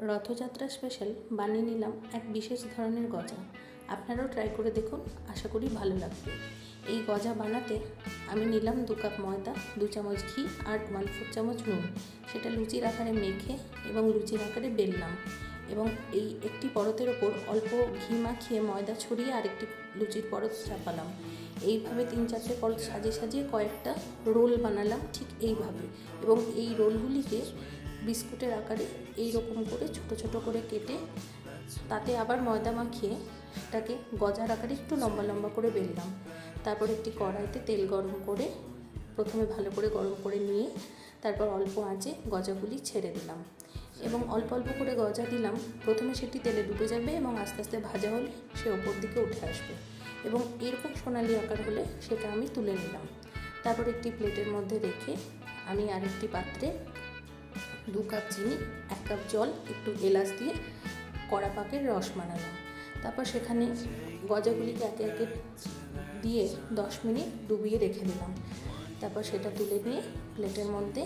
Rathyatra special বানিয়ে নিলাম এক বিশেষ ধরনের গজা। আপনারাও ট্রাই করে দেখুন, আশা করি ভালো লাগবে। এই গজা বানাতে আমি নিলাম 2 কাপ ময়দা, 2 চামচ ঘি আর 1/4 চামচ নুন। সেটা লুচির আকারে মেখে এবং লুচির আকারে বেললাম এবং এই একটি পরতের ওপর অল্প ঘি মাখিয়ে ময়দা ছড়িয়ে আরেকটি লুচির পরত চাপালাম। এইভাবে 3-4টে পরত সাজিয়ে সাজিয়ে কয়েকটা রোল বানালাম ঠিক এইভাবে, এবং এই রোলগুলিকে বিস্কুটের আকারে এই রকম করে ছোট ছোট করে কেটে তাতে আবার ময়দা মাখিয়ে সেটাকে গজার আকারে একটু লম্বা লম্বা করে বেললাম। তারপর একটি কড়াইতে তেল গরম করে প্রথমে ভালো করে গরম করে নিয়ে তারপর অল্প আঁচে গজাগুলি ছেড়ে দিলাম এবং অল্প অল্প করে গজা দিলাম। প্রথমে সেটি তেলে ডুবে যাবে এবং আস্তে আস্তে ভাজা হলে সে ওপর দিকে উঠে আসবে এবং এরকম সোনালি আকার হলে সেটা আমি তুলে নিলাম। তারপর একটি প্লেটের মধ্যে রেখে আমি আরেকটি পাত্রে 2 কাপ চিনি, 1 কাপ জল, একটু এলাচ দিয়ে কড়া পাকের রস বানালাম। তারপর সেখানে গজাগুলিকে একে একে দিয়ে 10 মিনিট ডুবিয়ে রেখে দিলাম। তারপর সেটা তুলে নিয়ে প্লেটের মধ্যে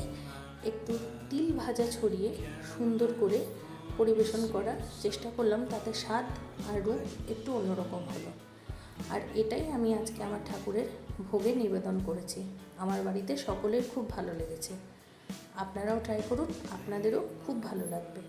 একটু তিল ভাজা ছড়িয়ে সুন্দর করে পরিবেশন করার চেষ্টা করলাম, তাতে স্বাদ আর রূপ একটু অন্যরকম হলো। আর এটাই আমি আজকে আমার ঠাকুরের ভোগে নিবেদন করেছি। আমার বাড়িতে সকলের খুব ভালো লেগেছে। আপনারাও ট্রাই করুন, আপনাদেরও খুব ভালো লাগবে।